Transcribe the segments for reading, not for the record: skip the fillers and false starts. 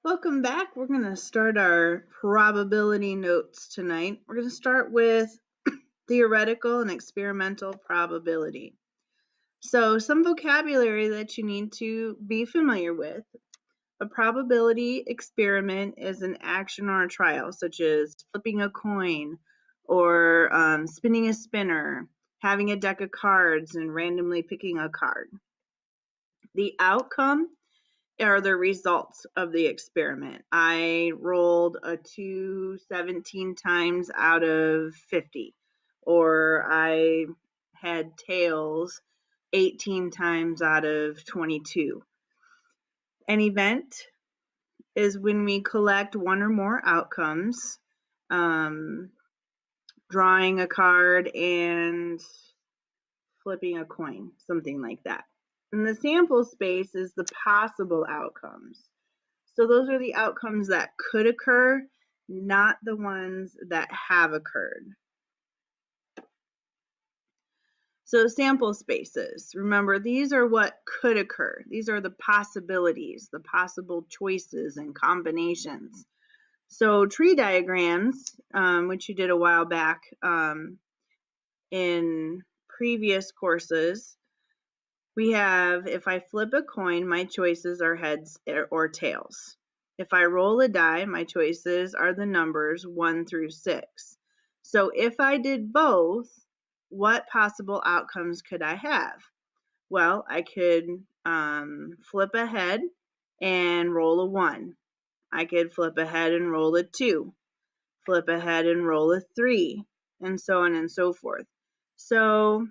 Welcome back. We're going to start our probability notes tonight. We're going to start with theoretical and experimental probability. So some vocabulary that you need to be familiar with. A probability experiment is an action or a trial, such as flipping a coin or spinning a spinner, having a deck of cards and randomly picking a card. The outcome are the results of the experiment. I rolled a 2 17 times out of 50, or I had tails 18 times out of 22. An event is when we collect one or more outcomes, drawing a card and flipping a coin, something like that. And the sample space is the possible outcomes. So those are the outcomes that could occur, not the ones that have occurred. So sample spaces, remember, these are what could occur. These are the possibilities, the possible choices and combinations. So tree diagrams, which you did a while back in previous courses, we have, if I flip a coin, my choices are heads or tails. If I roll a die, my choices are the numbers 1 through 6. So if I did both, what possible outcomes could I have? Well, I could flip a head and roll a 1. I could flip a head and roll a 2, flip a head and roll a 3, and so on and so forth. So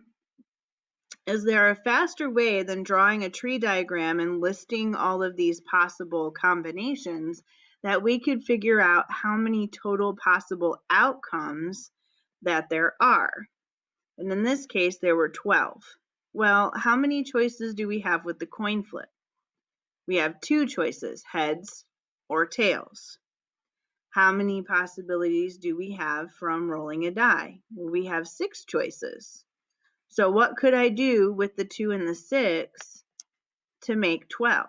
is there a faster way than drawing a tree diagram and listing all of these possible combinations that we could figure out how many total possible outcomes that there are? And in this case, there were 12. Well, how many choices do we have with the coin flip? We have 2 choices, heads or tails. How many possibilities do we have from rolling a die? Well, we have 6 choices. So what could I do with the 2 and the 6 to make 12?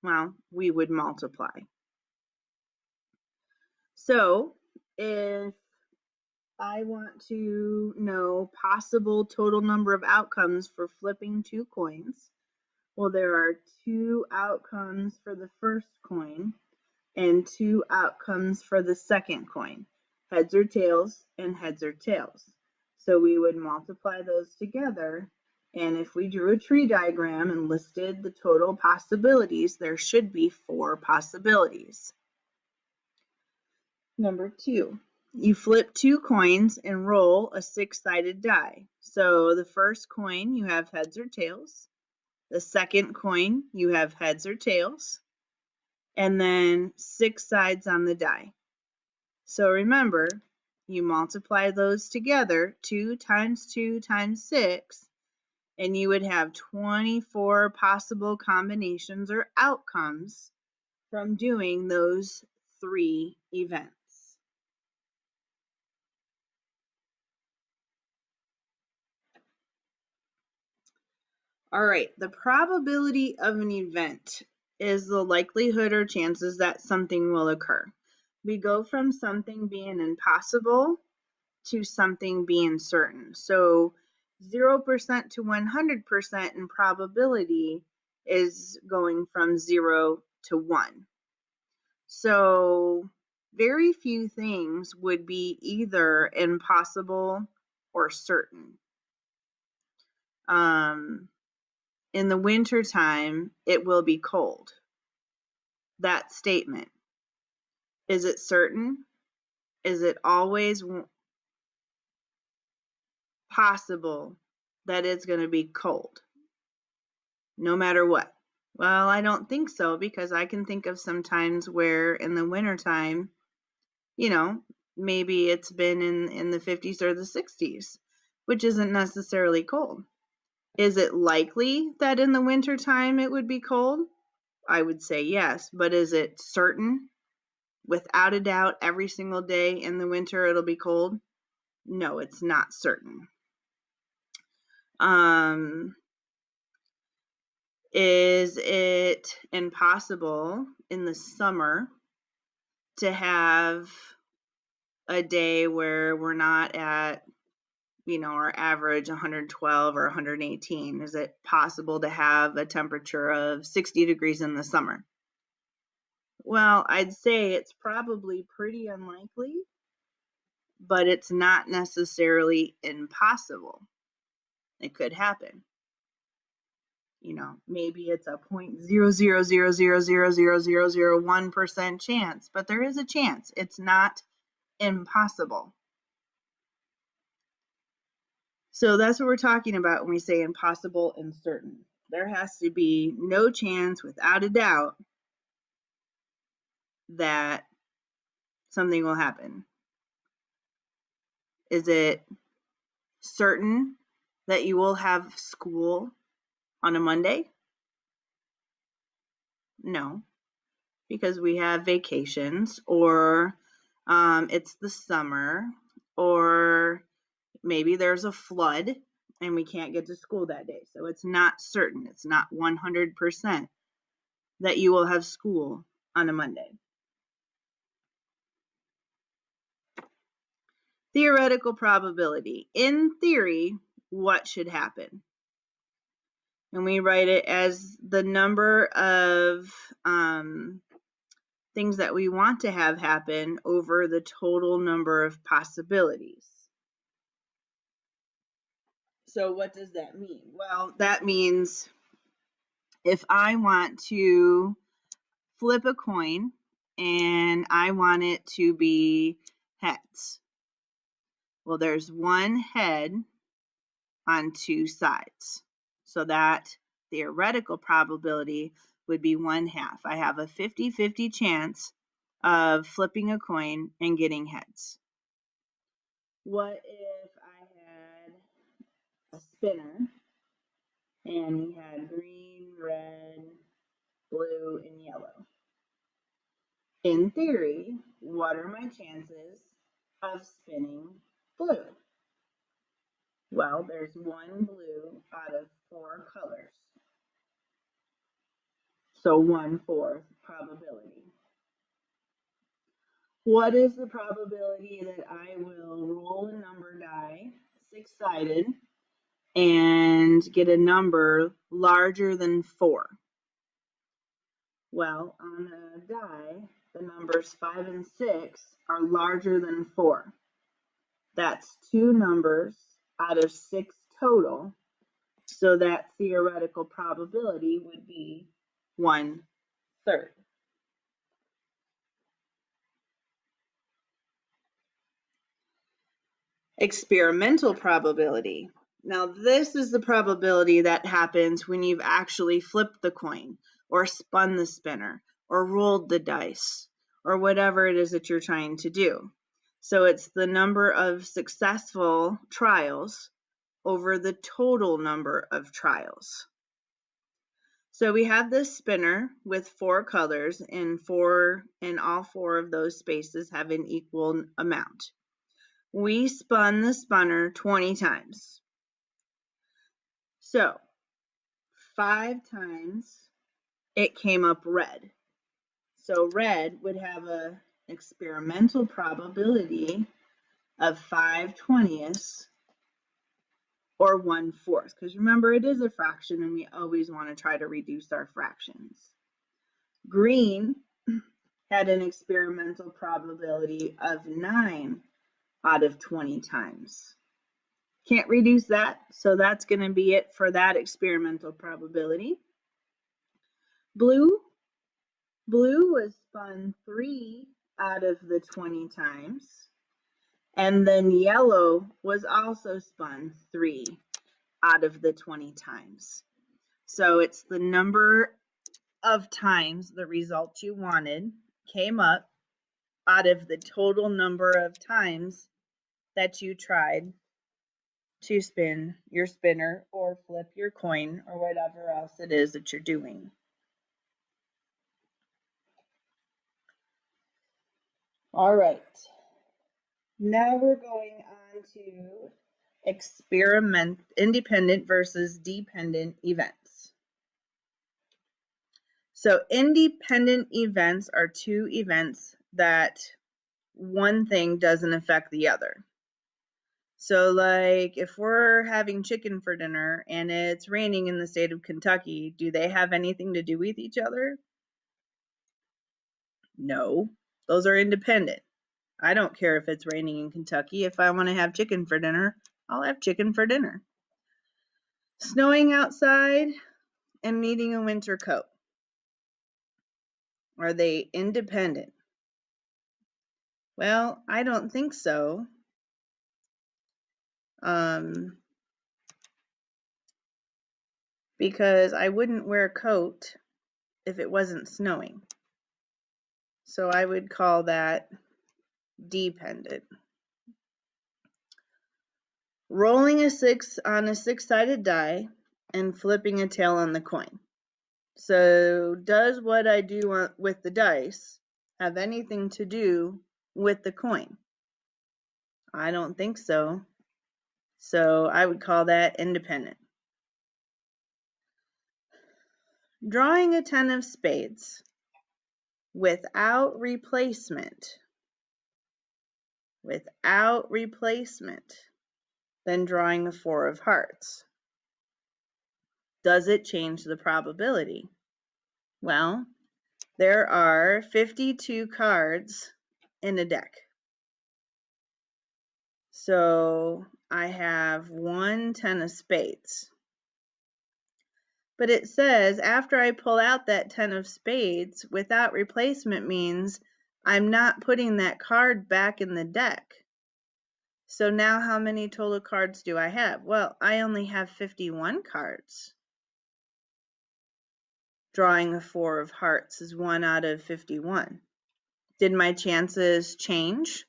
Well, we would multiply. So if I want to know possible total number of outcomes for flipping 2 coins, well, there are 2 outcomes for the first coin and 2 outcomes for the second coin, heads or tails and heads or tails. So we would multiply those together, and if we drew a tree diagram and listed the total possibilities, there should be 4 possibilities. Number 2, you flip 2 coins and roll a 6-sided die. So the first coin, you have heads or tails. The second coin, you have heads or tails. And then 6 sides on the die. So remember, you multiply those together, 2 times 2 times 6, and you would have 24 possible combinations or outcomes from doing those 3 events. All right, the probability of an event is the likelihood or chances that something will occur. We go from something being impossible to something being certain. So 0% to 100% in probability is going from 0 to 1. So very few things would be either impossible or certain. In the winter time, it will be cold. That statement, is it certain? Is it always possible that it's going to be cold, no matter what? Well, I don't think so, because I can think of some times where in the wintertime, maybe it's been in the 50s or the 60s, which isn't necessarily cold. Is it likely that in the wintertime it would be cold? I would say yes, but is it certain? Without a doubt, every single day in the winter it'll be cold? No, it's not certain. Is it impossible in the summer to have a day where we're not at, our average 112 or 118? Is it possible to have a temperature of 60 degrees in the summer? Well, I'd say it's probably pretty unlikely, but it's not necessarily impossible. It could happen. Maybe it's a 0.000000001% chance, but there is a chance. It's not impossible. So that's what we're talking about when we say impossible and certain. There has to be no chance, without a doubt, that something will happen. Is it certain that you will have school on a Monday? No, because we have vacations, or it's the summer, or maybe there's a flood and we can't get to school that day. So it's not certain. It's not 100% that you will have school on a Monday. Theoretical probability. In theory, what should happen? And we write it as the number of things that we want to have happen over the total number of possibilities. So what does that mean? Well, that means if I want to flip a coin and I want it to be heads, well, there's one head on two sides. So that theoretical probability would be 1/2. I have a 50-50 chance of flipping a coin and getting heads. What if I had a spinner and we had green, red, blue, and yellow? In theory, what are my chances of spinning blue? Well, there's one blue out of 4 colors. So 1/4 probability. What is the probability that I will roll a number die, 6-sided, and get a number larger than 4? Well, on a die, the numbers 5 and 6 are larger than 4. That's 2 numbers out of 6 total. So that theoretical probability would be 1/3. Experimental probability. Now, this is the probability that happens when you've actually flipped the coin, or spun the spinner, or rolled the dice, or whatever it is that you're trying to do. So it's the number of successful trials over the total number of trials. So we have this spinner with 4 colors, and all 4 of those spaces have an equal amount. We spun the spinner 20 times. So 5 times it came up red. So red would have an experimental probability of 5/20 or 1/4, because remember, it is a fraction and we always want to try to reduce our fractions. Green had an experimental probability of 9 out of 20 times. Can't reduce that, so that's going to be it for that experimental probability. Blue was spun 3 out of the 20 times, and then yellow was also spun 3 out of the 20 times. So it's the number of times the result you wanted came up out of the total number of times that you tried to spin your spinner or flip your coin or whatever else it is that you're doing. All right. Now we're going on to independent versus dependent events. So independent events are two events that one thing doesn't affect the other. So like if we're having chicken for dinner and it's raining in the state of Kentucky, do they have anything to do with each other? No, those are independent. I don't care if it's raining in Kentucky. If I want to have chicken for dinner, I'll have chicken for dinner. Snowing outside and needing a winter coat. Are they independent? Well, I don't think so. Because I wouldn't wear a coat if it wasn't snowing. So I would call that dependent. Rolling a 6 on a 6-sided die and flipping a tail on the coin. So does what I do with the dice have anything to do with the coin? I don't think so. So I would call that independent. Drawing a 10 of spades without replacement, then drawing a 4 of hearts. Does it change the probability? Well, there are 52 cards in a deck. So I have 1 10 of spades. But it says after I pull out that 10 of spades, without replacement means I'm not putting that card back in the deck. So now how many total cards do I have? Well, I only have 51 cards. Drawing a 4 of hearts is 1 out of 51. Did my chances change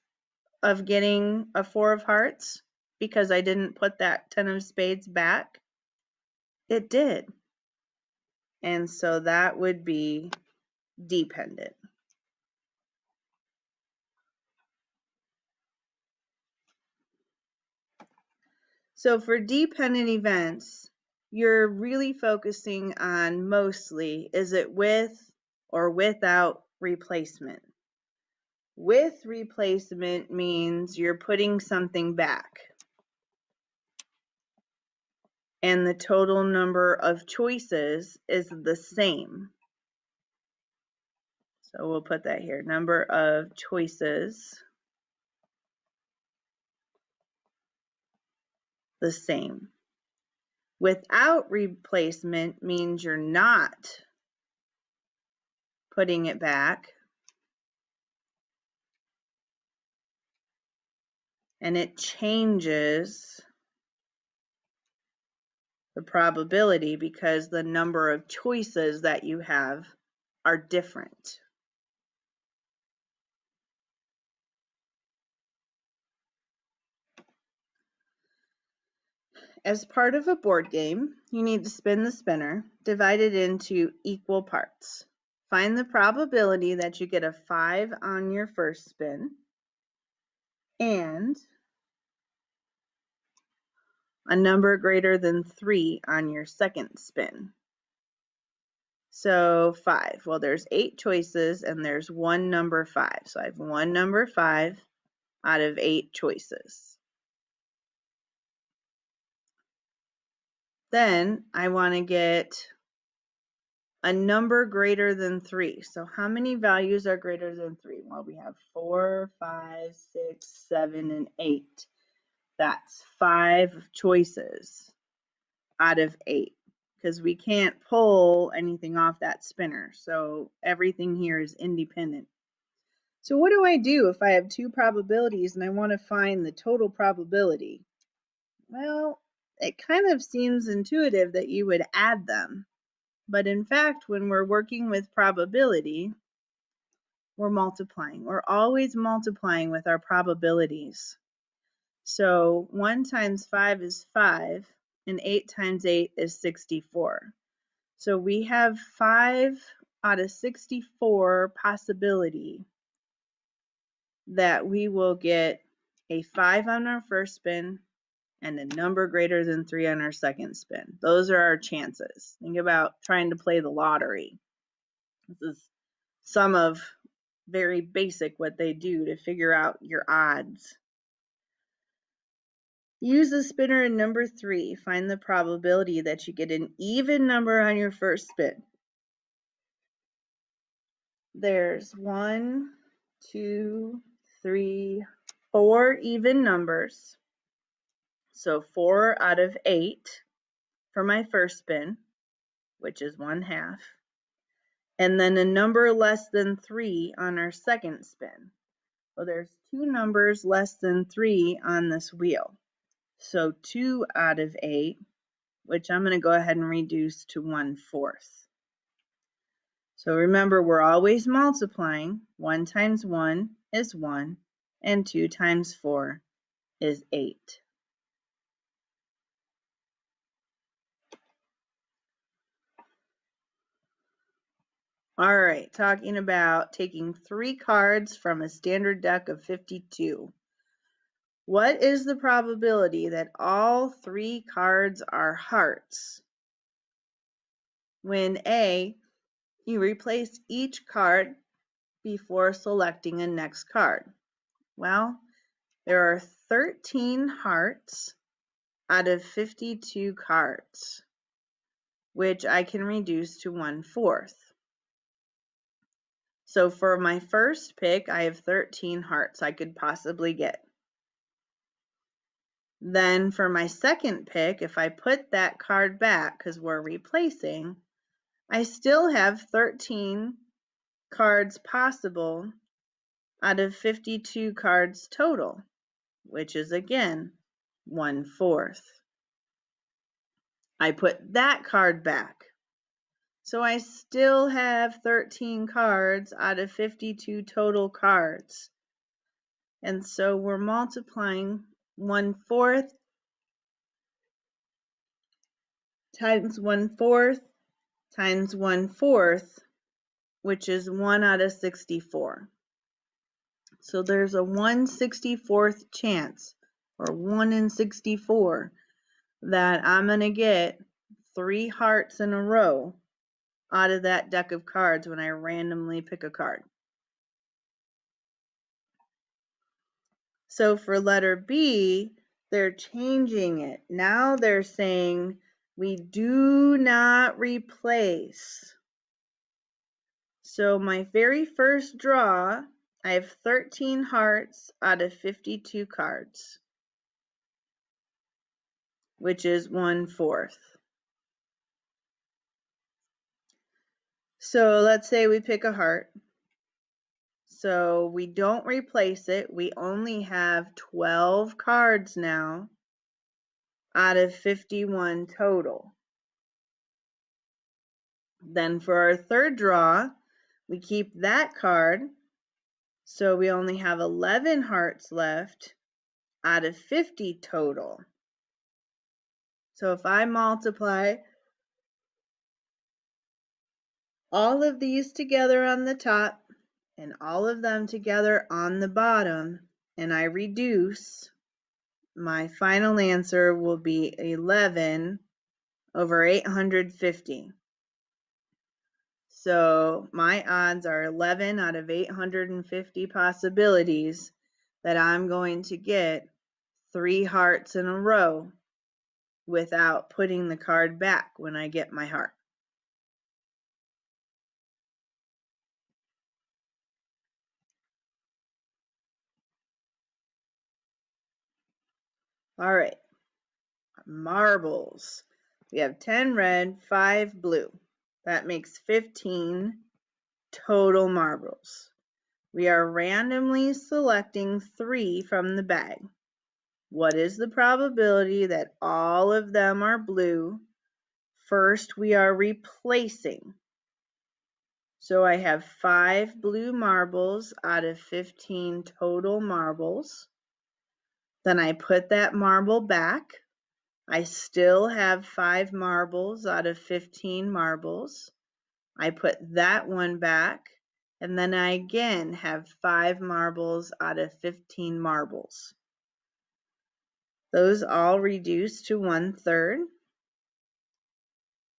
of getting a 4 of hearts because I didn't put that 10 of spades back? It did. And so that would be dependent. So for dependent events, you're really focusing on mostly, is it with or without replacement? With replacement means you're putting something back. And the total number of choices is the same. So we'll put that here, number of choices, the same. Without replacement means you're not putting it back, and it changes the probability because the number of choices that you have are different. As part of a board game, you need to spin the spinner, divide it into equal parts. Find the probability that you get a 5 on your first spin and a number greater than 3 on your second spin. So 5. Well, there's 8 choices and there's one number 5. So I have one number 5 out of 8 choices. Then I want to get a number greater than 3. So how many values are greater than 3? Well, we have 4, 5, 6, 7, and 8. That's 5 choices out of 8 because we can't pull anything off that spinner. So everything here is independent. So what do I do if I have 2 probabilities and I want to find the total probability? Well, it kind of seems intuitive that you would add them. But in fact, when we're working with probability, we're multiplying. We're always multiplying with our probabilities. So 1 times 5 is 5, and 8 times 8 is 64. So we have 5 out of 64 possibility that we will get a 5 on our first spin and a number greater than 3 on our second spin. Those are our chances. Think about trying to play the lottery. This is some of very basic what they do to figure out your odds. Use the spinner in number 3. Find the probability that you get an even number on your first spin. There's 1, 2, 3, 4 even numbers. So 4 out of 8 for my first spin, which is 1/2. And then a number less than 3 on our second spin. Well, there's 2 numbers less than 3 on this wheel. So 2 out of 8, which I'm going to go ahead and reduce to 1/4. So remember, we're always multiplying. 1 times 1 is 1, and 2 times 4 is 8. All right, talking about taking 3 cards from a standard deck of 52. What is the probability that all 3 cards are hearts? When A, you replace each card before selecting a next card. Well, there are 13 hearts out of 52 cards, which I can reduce to 1/4. So for my first pick, I have 13 hearts I could possibly get. Then for my second pick, if I put that card back because we're replacing, I still have 13 cards possible out of 52 cards total, which is again 1/4. I put that card back. So I still have 13 cards out of 52 total cards. And so we're multiplying 1/4 times 1/4 times 1/4, which is 1 out of 64. So there's a 1/64th chance, or 1 in 64, that I'm going to get 3 hearts in a row out of that deck of cards when I randomly pick a card. So for letter B, they're changing it. Now they're saying we do not replace. So my very first draw, I have 13 hearts out of 52 cards, which is 1/4. So let's say we pick a heart. So we don't replace it. We only have 12 cards now out of 51 total. Then for our third draw, we keep that card. So we only have 11 hearts left out of 50 total. So if I multiply all of these together on the top and all of them together on the bottom, and I reduce, my final answer will be 11 over 850. So my odds are 11 out of 850 possibilities that I'm going to get 3 hearts in a row without putting the card back when I get my heart. All right, marbles. We have 10 red, 5 blue. That makes 15 total marbles. We are randomly selecting 3 from the bag. What is the probability that all of them are blue? First, we are replacing. So I have 5 blue marbles out of 15 total marbles. Then I put that marble back. I still have 5 marbles out of 15 marbles. I put that one back, and then I again have 5 marbles out of 15 marbles. Those all reduce to 1/3.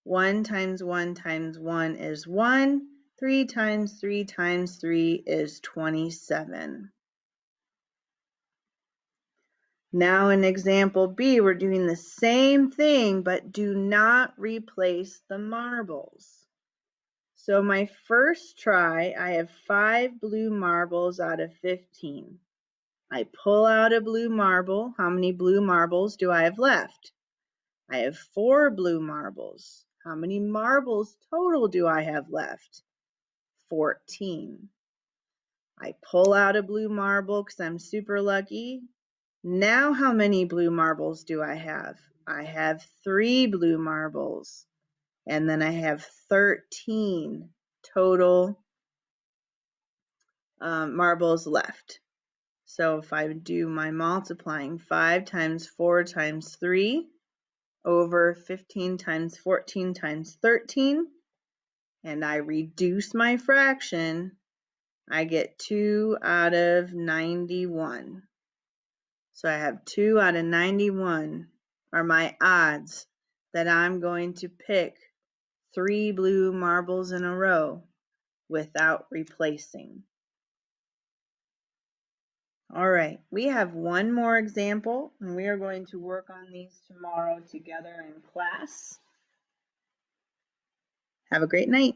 1 times 1 times 1 is 1, 3 times 3 times 3 is 27. Now in example B, we're doing the same thing, but do not replace the marbles. So my first try, I have 5 blue marbles out of 15. I pull out a blue marble. How many blue marbles do I have left? I have 4 blue marbles. How many marbles total do I have left? 14. I pull out a blue marble because I'm super lucky. Now how many blue marbles do I have? I have 3 blue marbles. And then I have 13 total marbles left. So if I do my multiplying, 5 times 4 times 3 over 15 times 14 times 13, and I reduce my fraction, I get 2 out of 91. So I have 2 out of 91 are my odds that I'm going to pick 3 blue marbles in a row without replacing. All right, we have one more example, and we are going to work on these tomorrow together in class. Have a great night.